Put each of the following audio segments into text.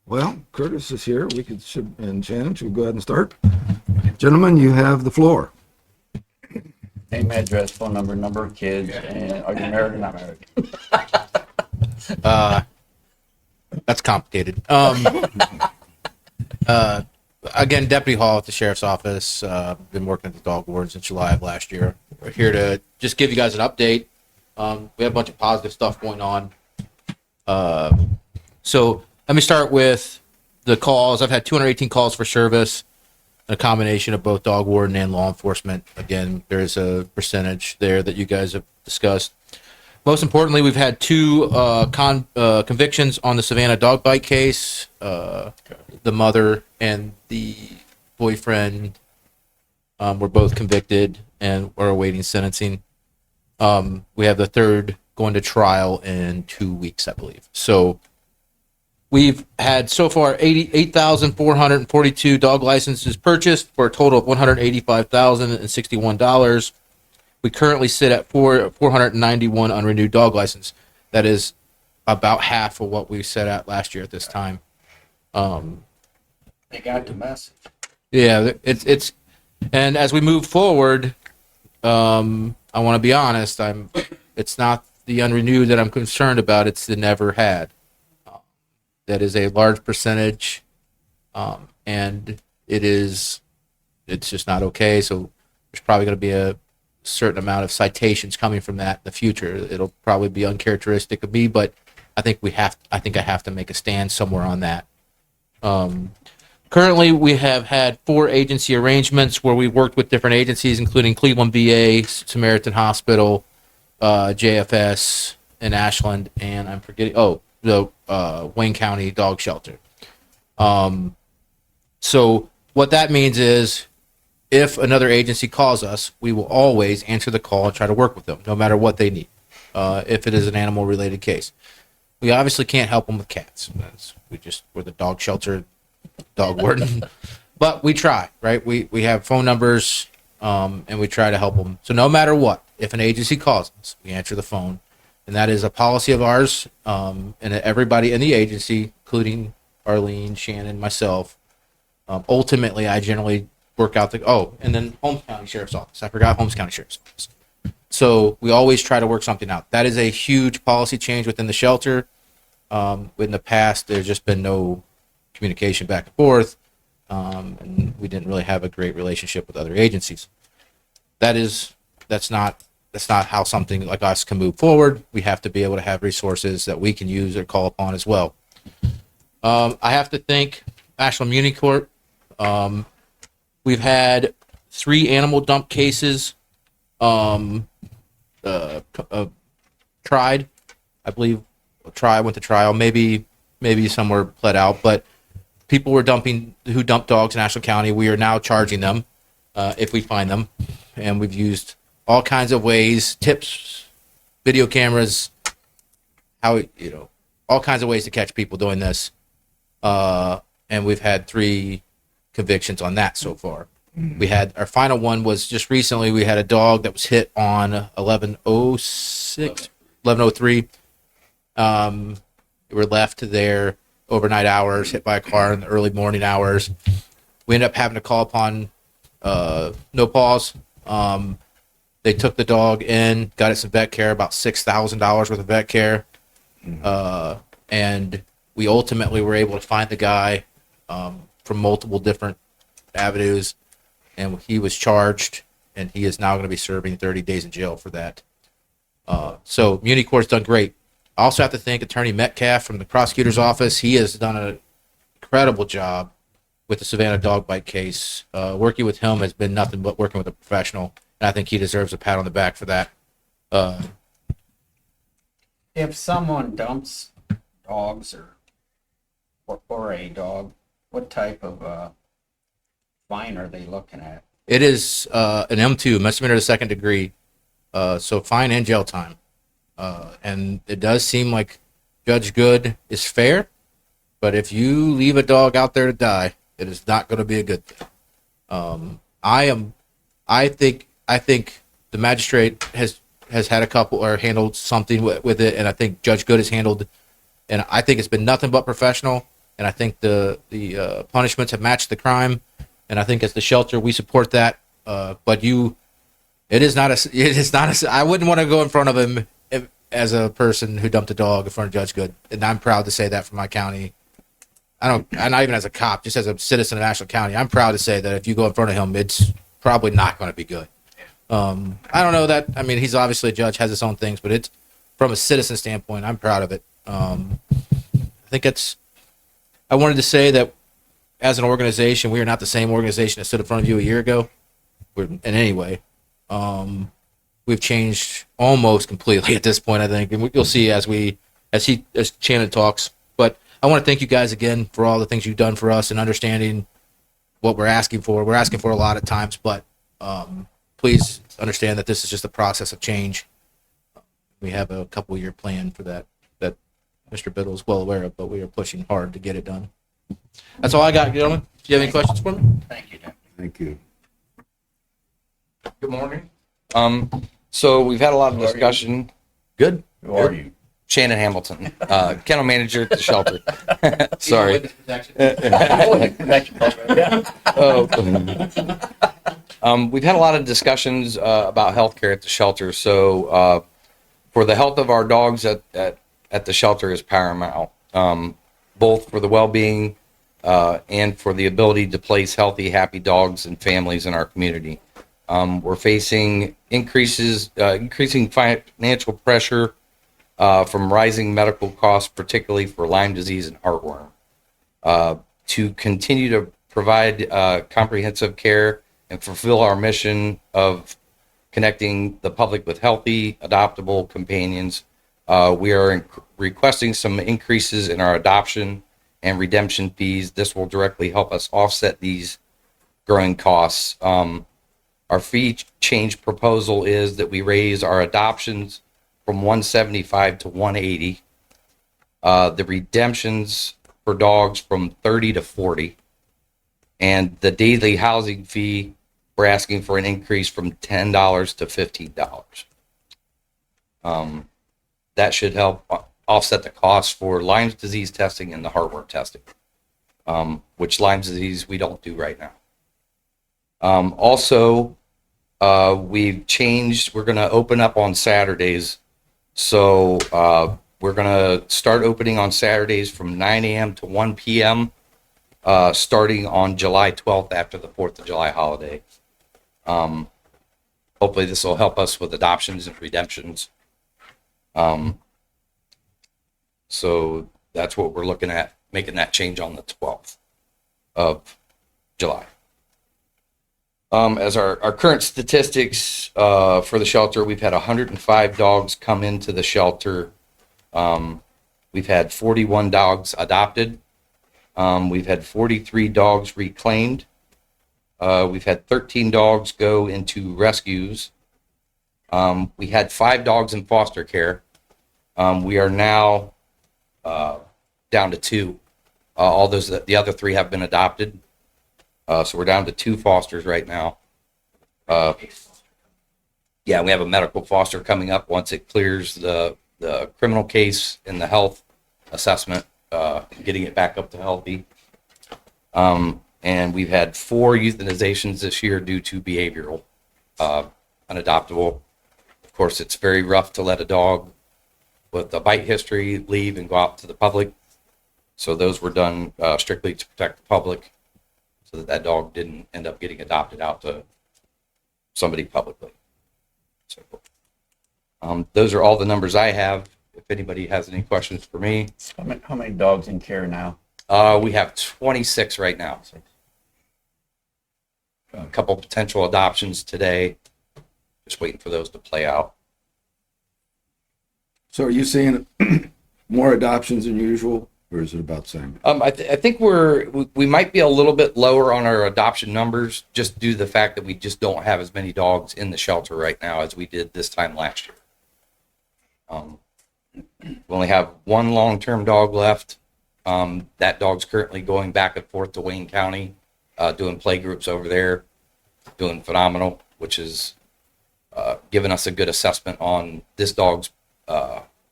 Well, Curtis is here. And Shannon should go ahead and start. Gentlemen, you have the floor. Name, address, phone number, number of kids, and are you married or not married? That's complicated. Again, Deputy Hall at the Sheriff's Office. Been working at the dog ward since July of last year. We're here to just give you guys an update. We have a bunch of positive stuff going on. So let me start with the calls. I've had 218 calls for service, a combination of both dog warden and law enforcement. Again, there's a percentage there that you guys have discussed. Most importantly, we've had two convictions on the Savannah dog bite case. The mother and the boyfriend were both convicted and are awaiting sentencing. We have the third going to trial in 2 weeks, I believe. So we've had so far 88,442 dog licenses purchased for a total of $185,061. We currently sit at 491 unrenewed dog license. That is about half of what we set at last year at this time. They got the message. Yeah, it's and as we move forward, I want to be honest. It's not the unrenewed that I'm concerned about. It's the never had. That is a large percentage, and it's just not okay. So there's probably going to be a certain amount of citations coming from that in the future. It'll probably be uncharacteristic of me, but I think I have to make a stand somewhere on that. Currently, we have had 4 agency arrangements where we've worked with different agencies, including Cleveland VA, Samaritan Hospital, JFS in Ashland, and I'm forgetting, the Wayne County Dog Shelter. So what that means is if another agency calls us, we will always answer the call and try to work with them, no matter what they need, if it is an animal-related case. We obviously can't help them with cats. We're the dog shelter, dog warden. But we try, right? We have phone numbers, and we try to help them. So no matter what, if an agency calls us, we answer the phone. And that is a policy of ours, and everybody in the agency, including Arlene, Shannon, myself. Ultimately, I generally work out and then Holmes County Sheriff's Office. I forgot Holmes County Sheriff's Office. So we always try to work something out. That is a huge policy change within the shelter. In the past, there's just been no communication back and forth, and we didn't really have a great relationship with other agencies. That's not how something like us can move forward. We have to be able to have resources that we can use or call upon as well. I have to thank Ashland Muni Court. We've had 3 animal dump cases tried. I believe went to trial. Maybe some were pled out, but people were who dumped dogs in Ashland County. We are now charging them if we find them, and we've used all kinds of ways, tips, video cameras, all kinds of ways to catch people doing this. And we've had 3 convictions on that so far. We had our final one was just recently. We had a dog that was hit on 1103. We were left there overnight hours, hit by a car in the early morning hours. We ended up having to call upon No Paws. They took the dog in, got it some vet care, about $6,000 worth of vet care. And we ultimately were able to find the guy from multiple different avenues, and he was charged, and he is now going to be serving 30 days in jail for that. So Muni Court's done great. I also have to thank Attorney Metcalf from the prosecutor's office. He has done an incredible job with the Savannah dog bite case. Working with him has been nothing but working with a professional, and I think he deserves a pat on the back for that. If someone dumps dogs or a dog, what type of fine are they looking at? It is an M2, misdemeanor to second degree, so fine and jail time. And it does seem like Judge Good is fair, but if you leave a dog out there to die, it is not going to be a good thing. I think the magistrate has had a couple or handled something with it, and I think Judge Good has handled, and I think it's been nothing but professional. and I think the punishments have matched the crime, and I think as the shelter we support that. But it is not a. I wouldn't want to go in front of him as a person who dumped a dog in front of Judge Good, and I'm proud to say that for my county. I'm not even as a cop, just as a citizen of Ashland County. I'm proud to say that if you go in front of him, it's probably not going to be good. I don't know that. I mean, he's obviously a judge, has his own things, but it's from a citizen standpoint, I'm proud of it. I think I wanted to say that as an organization, we are not the same organization that stood in front of you a year ago. In any way, we've changed almost completely at this point, I think, and you'll see as Shannon talks. But I want to thank you guys again for all the things you've done for us and understanding what we're asking for. We're asking for a lot at times, but please understand that this is just a process of change. We have a couple-year plan for that Mr. Biddle is well aware of, but we are pushing hard to get it done. That's all I got, gentlemen. Do you have any questions for me? Thank you, Deputy. Thank you. Good morning. So we've had a lot of discussion. Good. Who are you? Shannon Hamilton, kennel manager at the shelter. Sorry. We've had a lot of discussions about healthcare at the shelter. So for the health of our dogs at the shelter is paramount, both for the well-being and for the ability to place healthy, happy dogs and families in our community. We're facing increasing financial pressure from rising medical costs, particularly for Lyme disease and heartworm. To continue to provide comprehensive care and fulfill our mission of connecting the public with healthy, adoptable companions, we are requesting some increases in our adoption and redemption fees. This will directly help us offset these growing costs. Our fee change proposal is that we raise our adoptions from $175 to $180. The redemptions for dogs from $30 to $40. And the daily housing fee, we're asking for an increase from $10 to $15. That should help offset the costs for Lyme disease testing and the heartworm testing, which Lyme disease we don't do right now. Also, we've changed. We're going to open up on Saturdays. So we're going to start opening on Saturdays from 9 a.m. to 1 p.m. Starting on July 12th after the 4th of July holiday. Hopefully this will help us with adoptions and redemptions. So that's what we're looking at, making that change on the 12th of July. As our current statistics for the shelter, we've had 105 dogs come into the shelter. We've had 41 dogs adopted. We've had 43 dogs reclaimed. We've had 13 dogs go into rescues. We had 5 dogs in foster care. We are now down to 2. All those, the other 3 have been adopted. So we're down to 2 fosters right now. Yeah, we have a medical foster coming up once it clears the criminal case and the health assessment, getting it back up to healthy. And we've had 4 euthanizations this year due to behavioral, unadoptable. Of course, it's very rough to let a dog with a bite history leave and go out to the public. So those were done strictly to protect the public, so that dog didn't end up getting adopted out to somebody publicly. So those are all the numbers I have. If anybody has any questions for me. How many dogs in care now? We have 26 right now. A couple potential adoptions today. Just waiting for those to play out. So are you seeing more adoptions than usual, or is it about the same? I think we might be a little bit lower on our adoption numbers, just due to the fact that we just don't have as many dogs in the shelter right now as we did this time last year. We only have 1 long-term dog left. That dog's currently going back and forth to Wayne County, doing play groups over there, doing phenomenal, which is giving us a good assessment on this dog's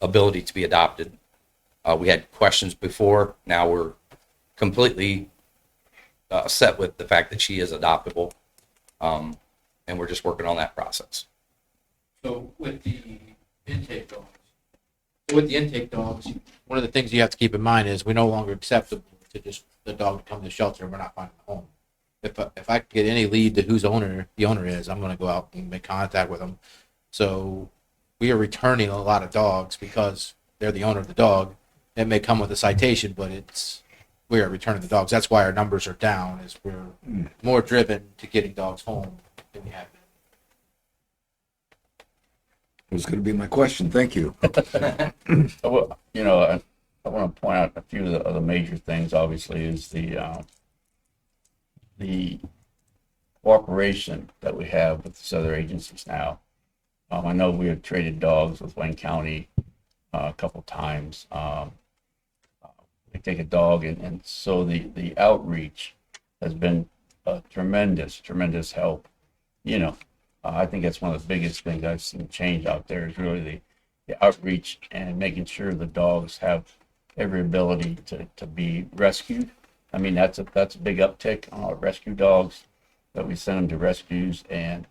ability to be adopted. We had questions before. Now we're completely set with the fact that she is adoptable, and we're just working on that process. So with the intake dogs, one of the things you have to keep in mind is we no longer accept to just the dog to come to the shelter and we're not finding a home. If I get any lead to whose the owner is, I'm going to go out and make contact with them. So we are returning a lot of dogs because they're the owner of the dog. It may come with a citation, but we are returning the dogs. That's why our numbers are down. Is we're more driven to getting dogs home than we have been. It was going to be my question. Thank you. Well, I want to point out a few of the major things. Obviously, is the cooperation that we have with these other agencies now. I know we have traded dogs with Wayne County a couple times. They take a dog, and so the outreach has been a tremendous help. I think that's one of the biggest things I've seen change out there is really the outreach and making sure the dogs have every ability to be rescued. I mean, that's a big uptick on our rescue dogs that we send them to rescues, and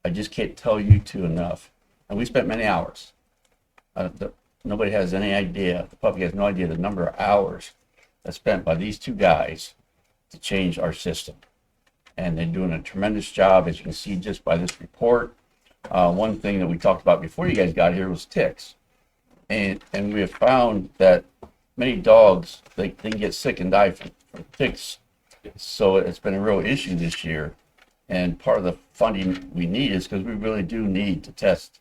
I just can't tell you two enough. And we spent many hours. Nobody has any idea. The public has no idea the number of hours that's spent by these two guys to change our system. And they're doing a tremendous job, as you can see just by this report. One thing that we talked about before you guys got here was ticks. And we have found that many dogs, they can get sick and die from ticks. So it's been a real issue this year. And part of the funding we need is because we really do need to test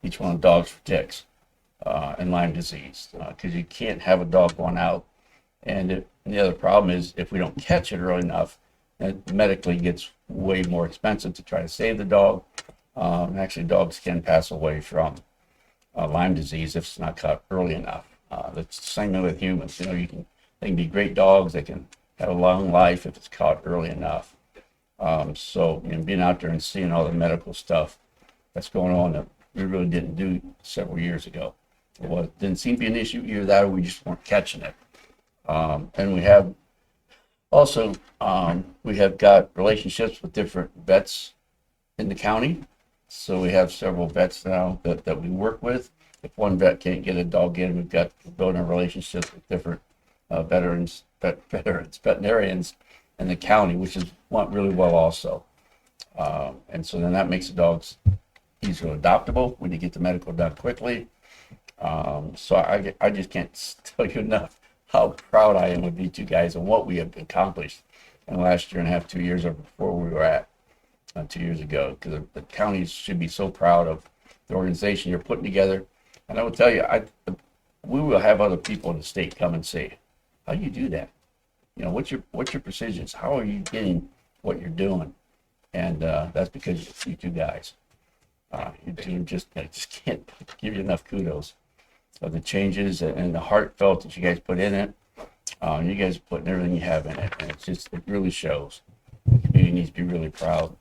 each one of the dogs for ticks and Lyme disease. Because you can't have a dog going out. And the other problem is if we don't catch it early enough, it medically gets way more expensive to try to save the dog. And actually, dogs can pass away from Lyme disease if it's not caught early enough. That's the same thing with humans. They can be great dogs. They can have a long life if it's caught early enough. So being out there and seeing all the medical stuff that's going on that we really didn't do several years ago. It didn't seem to be an issue either that or we just weren't catching it. And we have also, we have got relationships with different vets in the county. So we have several vets now that we work with. If one vet can't get a dog in, we've got building relationships with different veterinarians in the county, which is went really well also. And so then that makes the dogs easily adoptable when you get the medical done quickly. So I just can't tell you enough how proud I am of these two guys and what we have accomplished in the last year and a half, 2 years, or before we were at 2 years ago. Because the counties should be so proud of the organization you're putting together. And I will tell you, we will have other people in the state come and say, "How do you do that? What's your precisions? How are you getting what you're doing?" And that's because you two guys. You two I just can't give you enough kudos of the changes and the heartfelt that you guys put in it. You guys are putting everything you have in it, and it really shows. The community needs to be really proud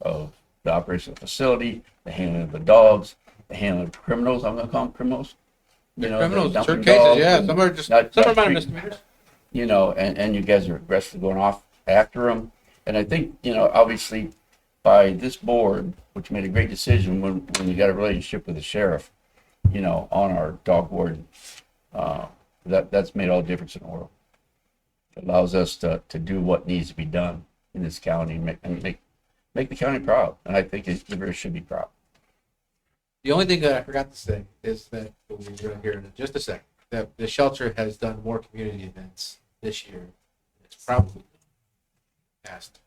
of the operation of the facility, the handling of the dogs, the handling of criminals. I'm going to call them criminals. Criminals, dumping certain cases, dogs yeah. and Some are just not some are minor treating- misdemeanors. and you guys are aggressively going off after them. And I think, obviously by this board, which made a great decision when we got a relationship with the sheriff, on our dog warden, that's made all the difference in the world. It allows us to do what needs to be done in this county and make the county proud. And I think the River should be proud. The only thing that I forgot to say is that we're going to hear in just a second that the shelter has done more community events this year. It's probably past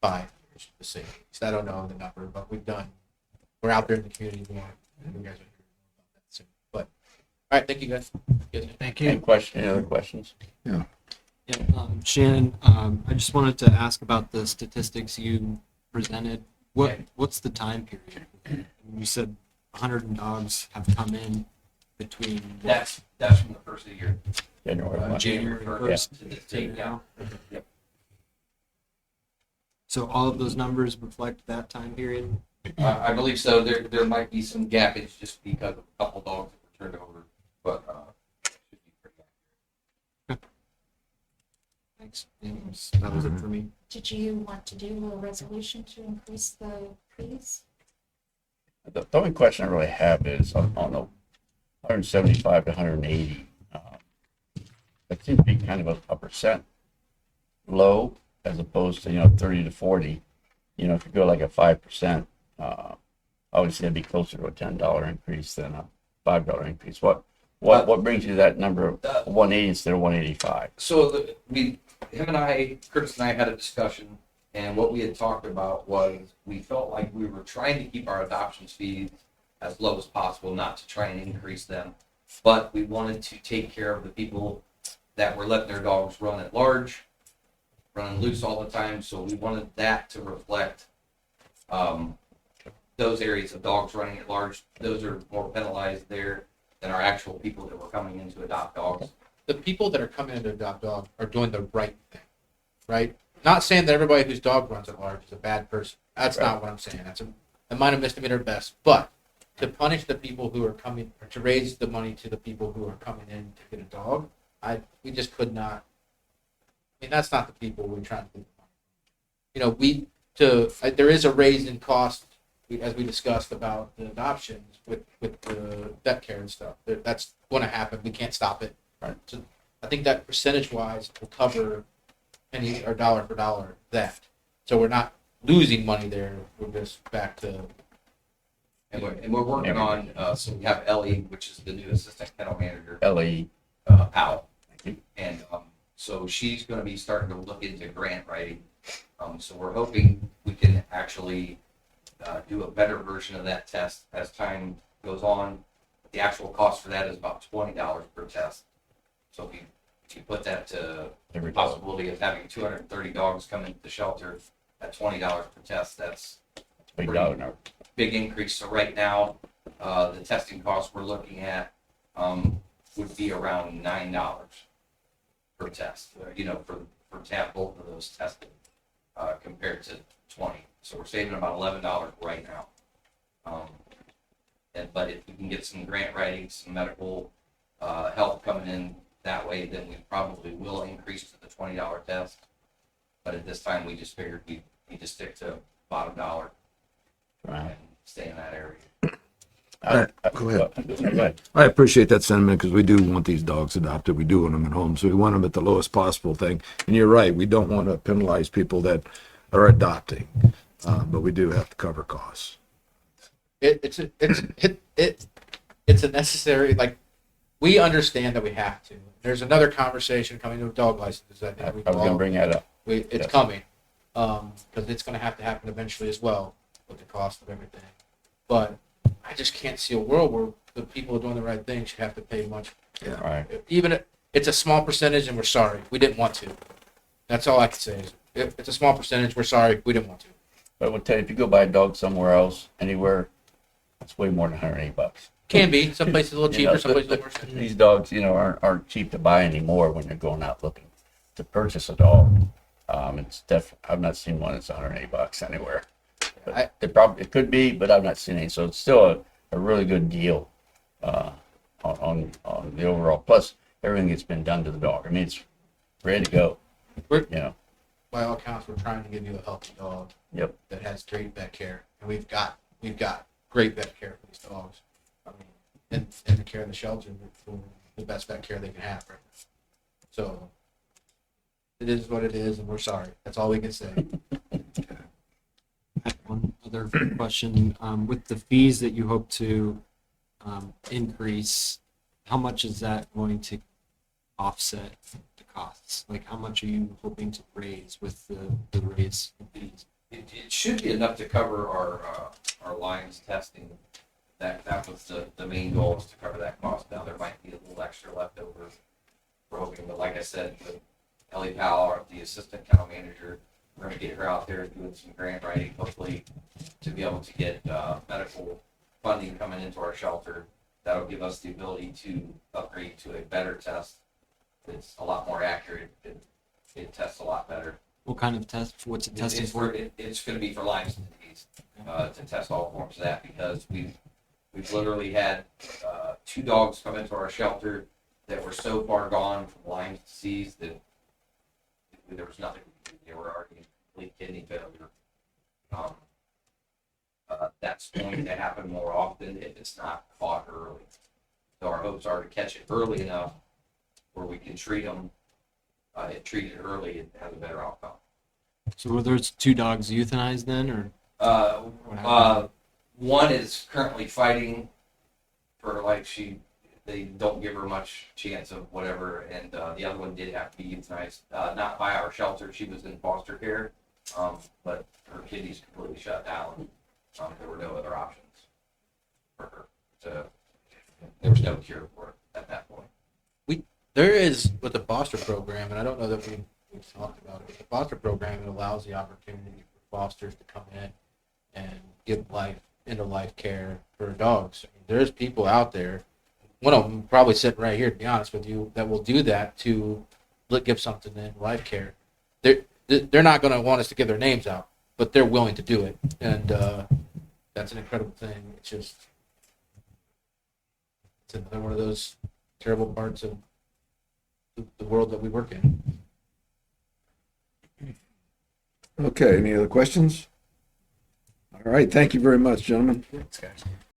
5 years the same. I don't know the number, but we're out there in the community more, and you guys are hearing more about that soon. But all right, thank you guys. Thank Any you. any other questions? Yeah, Shannon, I just wanted to ask about the statistics you presented. What's the time period? You said 100 dogs have come in between That's from the first of the year. January 1. January 1st to this to date now. Yep. So all of those numbers reflect that time period? I believe so. There might be some gappage just because of a couple dogs that were turned over, but should be pretty accurate. Thanks. That was it for me. Did you want to do a resolution to increase the fees? The only question I really have is on the 175 to 180. That seems to be kind of a percent low as opposed to 30 to 40. If you go like a 5%, obviously that'd be closer to a $10 increase than a $5 increase. What brings you to that number of 180 instead of 185? So him and I, Curtis and I had a discussion, and what we had talked about was we felt like we were trying to keep our adoption fees as low as possible, not to try and increase them, but we wanted to take care of the people that were letting their dogs run at large, running loose all the time. So we wanted that to reflect those areas of dogs running at large. Those are more penalized there than our actual people that were coming in to adopt dogs. The people that are coming in to adopt dog are doing the right thing, right? Not saying that everybody whose dog runs at large is a bad person. That's not what I'm saying. That's a minor misdemeanor at best. But to punish the people who are coming, or to raise the money to the people who are coming in to get a dog, we just could not. I mean, that's not the people we're trying to do. There is a raise in cost, as we discussed about the adoptions with the vet care and stuff. That's going to happen. We can't stop it. Right. So I think that percentage-wise will cover penny or dollar for dollar that. So we're not losing money there. We're just back to. And we're working on, so we have Ellie, which is the new assistant kennel manager, LE. Powell. And so she's going to be starting to look into grant writing. So we're hoping we can actually do a better version of that test as time goes on. The actual cost for that is about $20 per test. So if you put that to the possibility of having 230 dogs come into the shelter at $20 per test, that's Big pretty dollar number. big increase. So right now, the testing costs we're looking at would be around $9 per test, for to have both of those tested, compared to 20. So we're saving about $11 right now. But if we can get some grant writing, some medical help coming in that way, then we probably will increase to the $20 test. But at this time, we just figured we need to stick to bottom dollar and stay in that area. Go ahead. Go ahead. I appreciate that sentiment because we do want these dogs adopted. We do want them at home, so we want them at the lowest possible thing. And you're right, we don't want to penalize people that are adopting, but we do have to cover costs. It's a necessary, like, we understand that we have to. There's another conversation coming to dog licenses. I I think was going to bring that up. it's Yes. coming, because it's going to have to happen eventually as well with the cost of everything. But I just can't see a world where the people who are doing the right thing should have to pay much. Yeah. Right. Even if it's a small percentage, and we're sorry, we didn't want to. That's all I can say. Is if it's a small percentage, we're sorry, we didn't want to. But I will tell you, if you go buy a dog somewhere else, anywhere, it's way more than $180. Can be some places a little cheaper, some places a little more expensive. These dogs, aren't cheap to buy anymore when you're going out looking to purchase a dog. I've not seen one that's $180 anywhere. But it could be, but I've not seen any. So it's still a really good deal on the overall. Plus everything that's been done to the dog. I mean, it's ready to go. By all accounts, we're trying to give you a healthy dog Yep. that has great vet care, and we've got great vet care for these dogs. I mean, and the care in the shelter for the best vet care they can have right now. So it is what it is, and we're sorry. That's all we can say. I have one other question. With the fees that you hope to increase, how much is that going to offset the costs? Like, how much are you hoping to raise with the raise in fees? It should be enough to cover our lines testing. That was the main goal, was to cover that cost. Now there might be a little extra left over. We're hoping, but like I said, with Ellie Powell, the assistant kennel manager, we're going to get her out there doing some grant writing, hopefully to be able to get medical funding coming into our shelter. That'll give us the ability to upgrade to a better test. It's a lot more accurate. It tests a lot better. What kind of test? What's it testing for? It's going to be for Lyme's disease, to test all forms of that, because we've literally had 2 dogs come into our shelter that were so far gone from Lyme's disease that there was nothing. They were already in complete kidney failure. Um, that's going to happen more often if it's not caught early. So our hopes are to catch it early enough where we can treat them, treat it early and have a better outcome. So were those 2 dogs euthanized then, or what happened? One is currently fighting for life. They don't give her much chance of whatever, and the other one did have to be euthanized, not by our shelter. She was in foster care, but her kidneys completely shut down. There were no other options for her. So there was no cure for it at that point. There is with the foster program, and I don't know that we've talked about it. But the foster program, it allows the opportunity for fosters to come in and give end of life care for dogs. I mean, there's people out there. One of them probably sitting right here, to be honest with you, that will do that to give something in life care. They're not going to want us to give their names out, but they're willing to do it, and that's an incredible thing. It's another one of those terrible parts of the world that we work in. Okay, any other questions? All right, thank you very much, gentlemen.